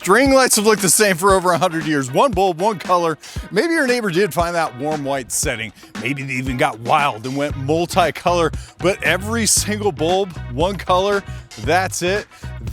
String lights have looked the same for over 100 years. One bulb, one color. Maybe your neighbor did find that warm white setting. Maybe they even got wild and went multicolor, but every single bulb, one color, that's it.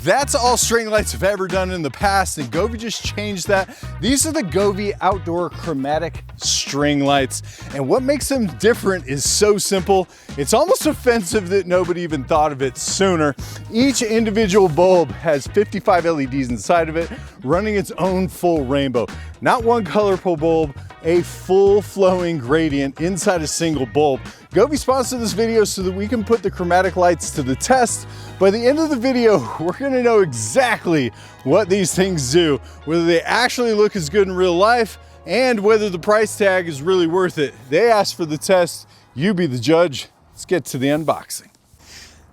That's all string lights have ever done in the past, and Govee just changed that. These are the Govee Outdoor Chromatic String Lights, and what makes them different is so simple. It's almost offensive that nobody even thought of it sooner. Each individual bulb has 55 LEDs inside of it, running its own full rainbow. Not one colorful bulb, a full flowing gradient inside a single bulb. Govee sponsored this video so that we can put the chromatic lights to the test. By the end of the video, we're gonna know exactly what these things do, whether they actually look as good in real life, and whether the price tag is really worth it. They asked for the test, you be the judge. Let's get to the unboxing.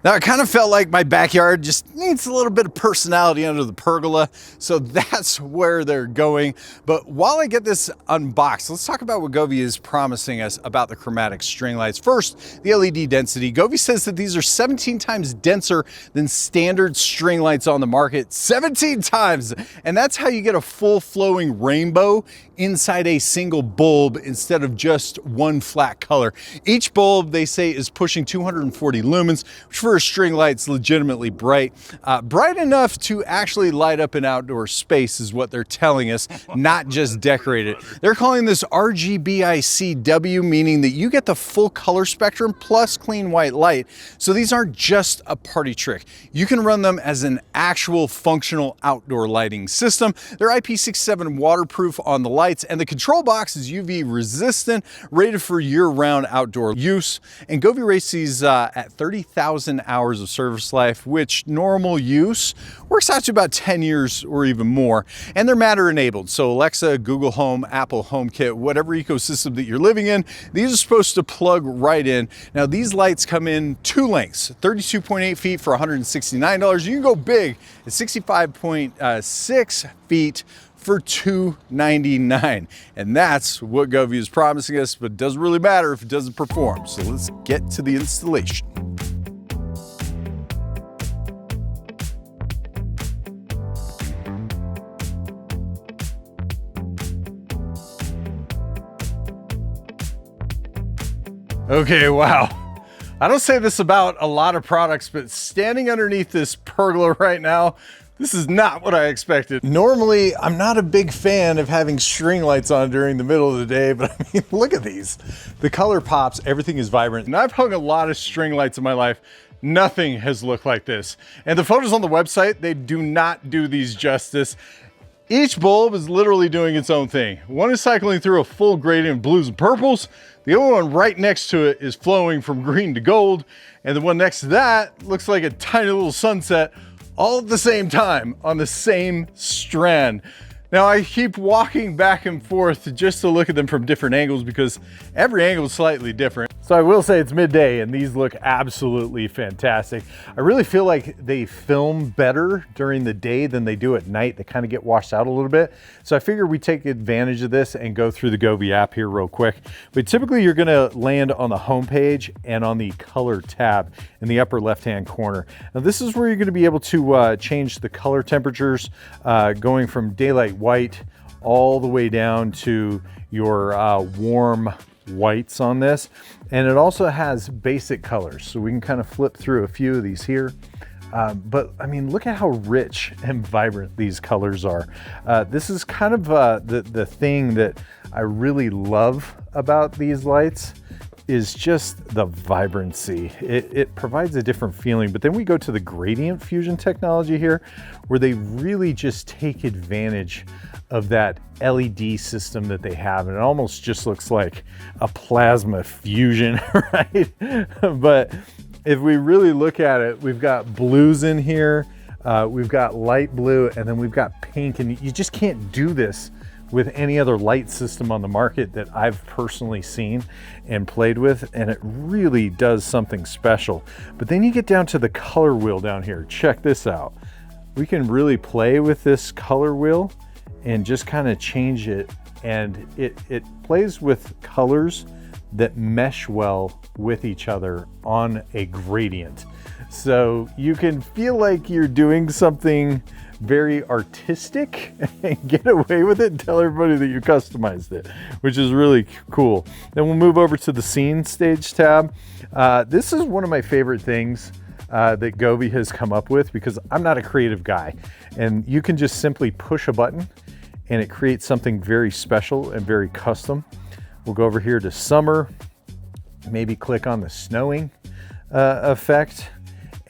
Now, I kind of felt like my backyard just needs a little bit of personality under the pergola, so that's where they're going. But while I get this unboxed, let's talk about what Govee is promising us about the chromatic string lights. First, the LED density. Govee says that these are 17 times denser than standard string lights on the market. 17 times! And that's how you get a full flowing rainbow inside a single bulb instead of just one flat color. Each bulb, they say, is pushing 240 lumens, which for a string light's legitimately bright. Bright enough to actually light up an outdoor space is what they're telling us, not just decorate it. They're calling this RGBICW, meaning that you get the full color spectrum plus clean white light. So these aren't just a party trick. You can run them as an actual functional outdoor lighting system. They're IP67 waterproof on the lights, and the control box is UV resistant, rated for year-round outdoor use. And Govee rates these at 30,000 hours of service life, which normal use works out to about 10 years or even more. And they're Matter enabled, so Alexa, Google Home, Apple HomeKit, whatever ecosystem that you're living in, these are supposed to plug right in. Now, these lights come in two lengths, 32.8 feet for $169. You can go big at 65.6 feet for $299. And that's what Govee is promising us, but it doesn't really matter if it doesn't perform. So let's get to the installation. Okay, wow. I don't say this about a lot of products, but standing underneath this pergola right now, this is not what I expected. Normally, I'm not a big fan of having string lights on during the middle of the day, but I mean, look at these. The color pops, everything is vibrant. And I've hung a lot of string lights in my life. Nothing has looked like this. And the photos on the website, they do not do these justice. Each bulb is literally doing its own thing. One is cycling through a full gradient of blues and purples. The other one right next to it is flowing from green to gold. And the one next to that looks like a tiny little sunset, all at the same time on the same strand. Now, I keep walking back and forth just to look at them from different angles because every angle is slightly different. So I will say it's midday and these look absolutely fantastic. I really feel like they film better during the day than they do at night. They kind of get washed out a little bit. So I figure we take advantage of this and go through the Govee app here real quick. But typically you're gonna land on the home page and on the color tab in the upper left-hand corner. Now this is where you're gonna be able to change the color temperatures, going from daylight white all the way down to your warm whites on this. And it also has basic colors, so we can kind of flip through a few of these here. But I mean, look at how rich and vibrant these colors are. This is kind of the thing that I really love about these lights is just the vibrancy. It provides a different feeling, but then we go to the gradient fusion technology here, where they really just take advantage of that LED system that they have. And it almost just looks like a plasma fusion, right? But if we really look at it, we've got blues in here, we've got light blue, and then we've got pink, and you just can't do this with any other light system on the market that I've personally seen and played with, and it really does something special. But then you get down to the color wheel down here. Check this out. We can really play with this color wheel and just kind of change it, and it plays with colors that mesh well with each other on a gradient. So you can feel like you're doing something very artistic and get away with it and tell everybody that you customized it, which is really cool. Then we'll move over to the scene stage tab. This is one of my favorite things that Govee has come up with, because I'm not a creative guy, and you can just simply push a button and it creates something very special and very custom. We'll go over here to summer, maybe click on the snowing effect,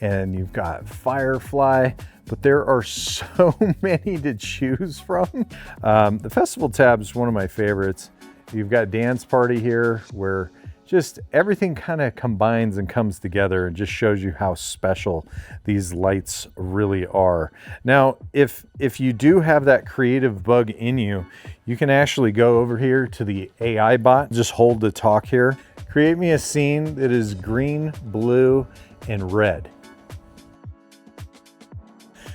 and you've got firefly, but there are so many to choose from. The festival tab is one of my favorites. You've got dance party here, where just everything kind of combines and comes together and just shows you how special these lights really are. Now, if you do have that creative bug in you, you can actually go over here to the AI bot, just hold the talk here. Create me a scene that is green, blue, and red.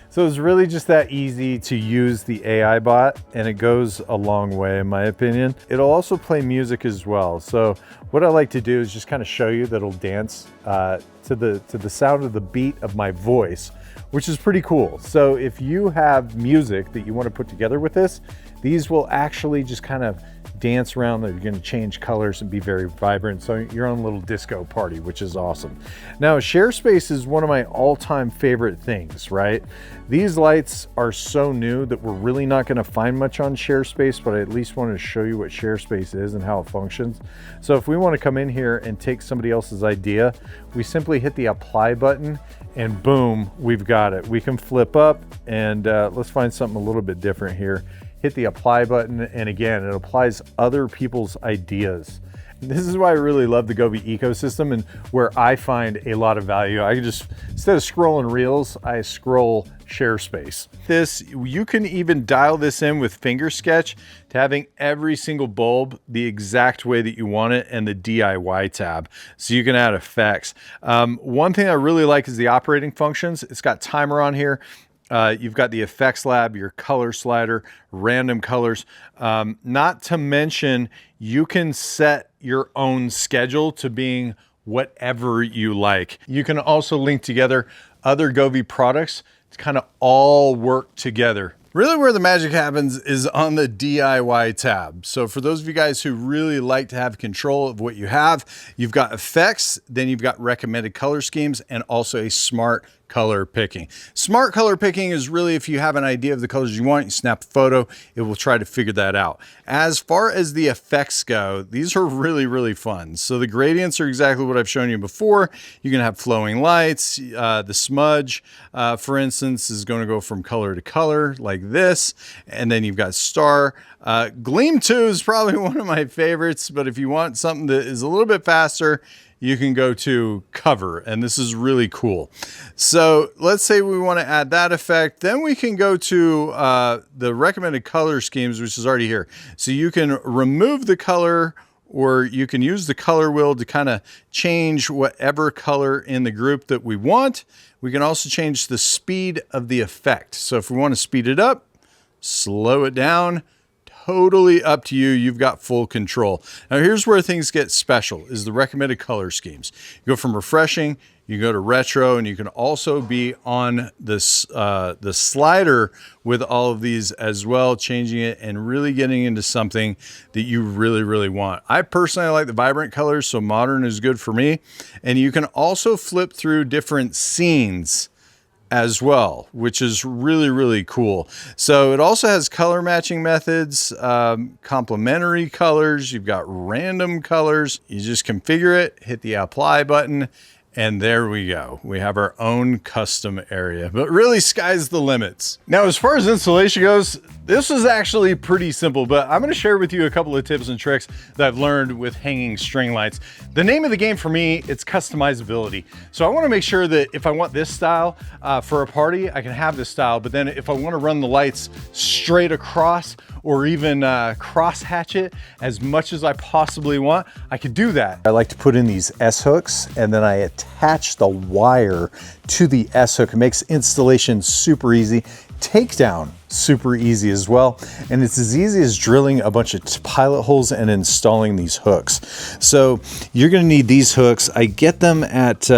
So it's really just that easy to use the AI bot, and it goes a long way in my opinion. It'll also play music as well. So what I like to do is just kind of show you that it'll dance to the sound of the beat of my voice, which is pretty cool. So if you have music that you want to put together with this, these will actually just kind of dance around. They're going to change colors and be very vibrant. So you're on a little disco party, which is awesome. Now, share space is one of my all-time favorite things, right? These lights are so new that we're really not going to find much on share space, but I at least wanted to show you what share space is and how it functions. So if we want to come in here and take somebody else's idea, we simply hit the apply button and boom, we've got it. We can flip up and let's find something a little bit different here. Hit the apply button, and again, it applies other people's ideas. This is why I really love the Govee ecosystem, and where I find a lot of value. I can just, instead of scrolling reels, I scroll share space. You can even dial this in with finger sketch to having every single bulb the exact way that you want it, and the DIY tab. So you can add effects. One thing I really like is the operating functions. It's got timer on here. You've got the effects lab, your color slider, random colors. Not to mention, you can set your own schedule to being whatever you like. You can also link together other Govee products to kind of all work together. Really where the magic happens is on the DIY tab. So for those of you guys who really like to have control of what you have, you've got effects, then you've got recommended color schemes, and also a smart color picking. Smart color picking is really if you have an idea of the colors you want, you snap a photo, it will try to figure that out. As far as the effects go, these are really, really fun. So the gradients are exactly what I've shown you before. You can have flowing lights. The smudge, for instance, is going to go from color to color like this. And then you've got star. Gleam 2 is probably one of my favorites, but if you want something that is a little bit faster, you can go to cover, and this is really cool. So let's say we want to add that effect. Then we can go to the recommended color schemes, which is already here. So you can remove the color, or you can use the color wheel to kind of change whatever color in the group that we want. We can also change the speed of the effect. So if we want to speed it up, slow it down, totally up to you. You've got full control. Now here's where things get special, is the recommended color schemes. You go from refreshing, you go to retro, and you can also be on this the slider with all of these as well, changing it and really getting into something that you really, really want. I personally like the vibrant colors, so modern is good for me. And you can also flip through different scenes as well, which is really, really cool. So it also has color matching methods, complementary colors. You've got random colors. You just configure it, hit the apply button, and there we go. We have our own custom area, but really sky's the limits. Now, as far as installation goes, this is actually pretty simple, but I'm gonna share with you a couple of tips and tricks that I've learned with hanging string lights. The name of the game for me, it's customizability. So I wanna make sure that if I want this style for a party, I can have this style, but then if I wanna run the lights straight across, or even cross hatch it as much as I possibly want, I could do that. I like to put in these S-hooks, and then I attach the wire to the S-hook. It makes installation super easy. Takedown super easy as well, and it's as easy as drilling a bunch of pilot holes and installing these hooks. So you're going to need these hooks. I get them at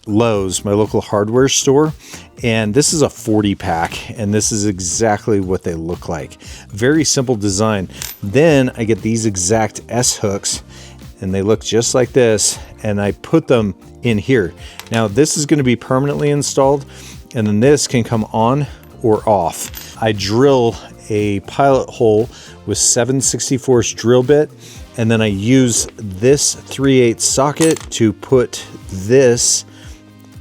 Lowe's, my local hardware store, And this is a 40 pack, and this is exactly what they look like. Very simple design. Then I get these exact S hooks, and they look just like this, and I put them in here. Now this is going to be permanently installed, and then this can come on or off. I drill a pilot hole with 7/64 drill bit, and then I use this 3/8 socket to put this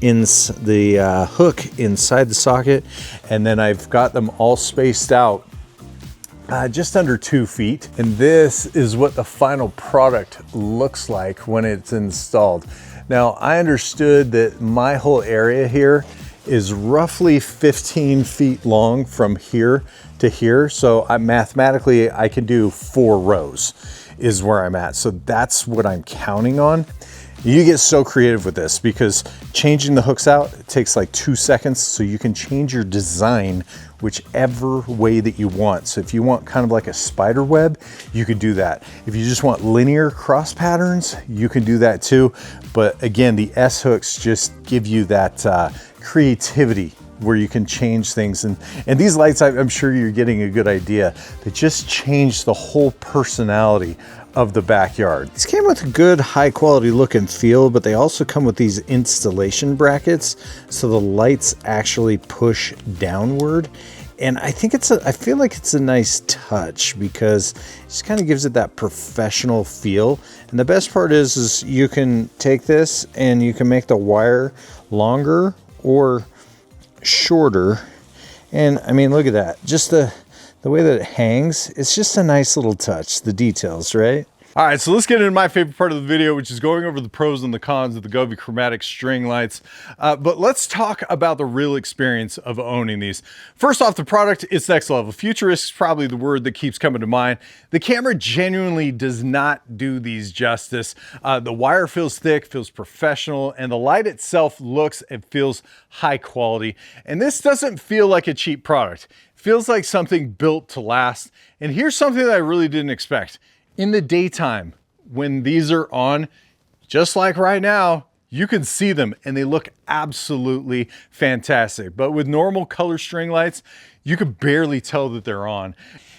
in the hook inside the socket, and then I've got them all spaced out just under 2 feet. And this is what the final product looks like when it's installed. Now, I understood that my whole area here is roughly 15 feet long from here to here. So mathematically, I can do 4 rows is where I'm at. So that's what I'm counting on. You get so creative with this because changing the hooks out, it takes like 2 seconds, so you can change your design whichever way that you want. So if you want kind of like a spider web, you could do that. If you just want linear cross patterns, you can do that too. But again, the S hooks just give you that creativity where you can change things. And these lights, I'm sure you're getting a good idea. They just change the whole personality of the backyard. These came with a good high quality look and feel, but they also come with these installation brackets, so the lights actually push downward. And I think I feel like it's a nice touch because it just kind of gives it that professional feel. And the best part is you can take this and you can make the wire longer or shorter. And I mean, look at that. Just the way that it hangs, it's just a nice little touch, the details, right? All right, so let's get into my favorite part of the video, which is going over the pros and the cons of the Govee Chromatic String Lights. But let's talk about the real experience of owning these. First off, the product is next level. Futurist is probably the word that keeps coming to mind. The camera genuinely does not do these justice. The wire feels thick, feels professional, and the light itself looks and feels high quality. And this doesn't feel like a cheap product. It feels like something built to last. And here's something that I really didn't expect. In the daytime, when these are on, just like right now, you can see them and they look absolutely fantastic. But with normal color string lights, you could barely tell that they're on.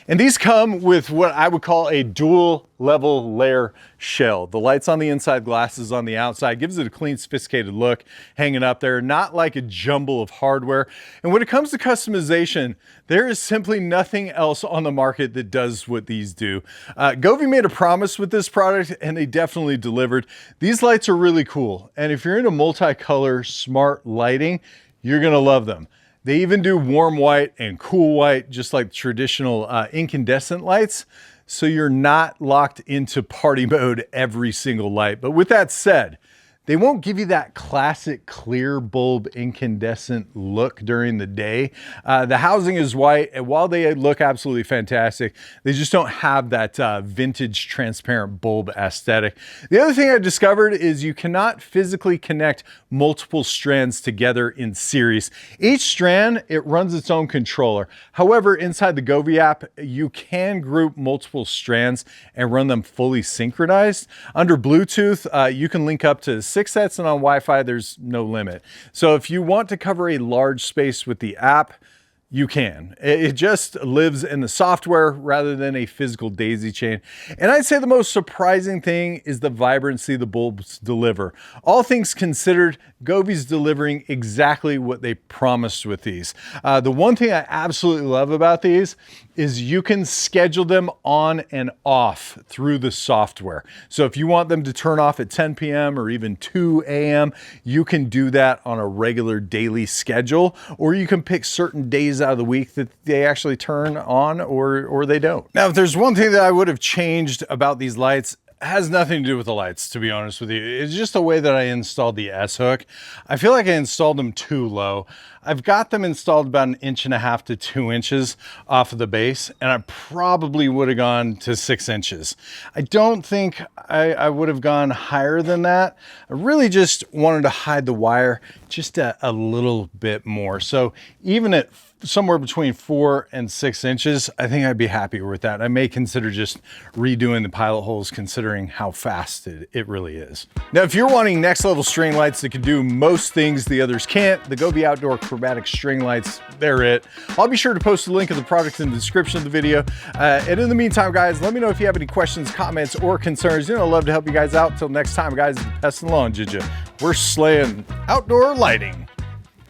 And these come with what I would call a dual level layer shell. The lights on the inside, glasses on the outside, gives it a clean, sophisticated look hanging up there, not like a jumble of hardware. And when it comes to customization, there is simply nothing else on the market that does what these do. Govee made a promise with this product and they definitely delivered. These lights are really cool. And if you're into multicolor smart lighting, you're gonna love them. They even do warm white and cool white, just like traditional incandescent lights. So you're not locked into party mode every single light. But with that said, they won't give you that classic clear bulb incandescent look during the day. The housing is white, and while they look absolutely fantastic, they just don't have that vintage transparent bulb aesthetic. The other thing I discovered is you cannot physically connect multiple strands together in series. Each strand, it runs its own controller. However, inside the Govee app, you can group multiple strands and run them fully synchronized. Under Bluetooth, you can link up to 6 sets, and on Wi-Fi, there's no limit. So if you want to cover a large space with the app, you can. It just lives in the software rather than a physical daisy chain. And I'd say the most surprising thing is the vibrancy the bulbs deliver. All things considered, Govee's delivering exactly what they promised with these. The one thing I absolutely love about these is you can schedule them on and off through the software. So if you want them to turn off at 10 p.m. or even 2 a.m., you can do that on a regular daily schedule, or you can pick certain days out of the week that they actually turn on or they don't. Now, if there's one thing that I would have changed about these lights, has nothing to do with the lights, to be honest with you. It's just the way that I installed the S hook. I feel like I installed them too low. I've got them installed about 1.5 to 2 inches off of the base, and I probably would have gone to 6 inches. I don't think I would have gone higher than that. I really just wanted to hide the wire just a little bit more. So even at somewhere between 4 and 6 inches, I think I'd be happier with that. I may consider just redoing the pilot holes considering how fast it really is. Now, if you're wanting next level string lights that can do most things the others can't, the Govee Outdoor Chromatic String Lights. They're it. I'll be sure to post a link of the product in the description of the video. And in the meantime, guys, let me know if you have any questions, comments, or concerns. I'd love to help you guys out. Until next time, guys, Pest and Lawn Ginja. We're slaying outdoor lighting.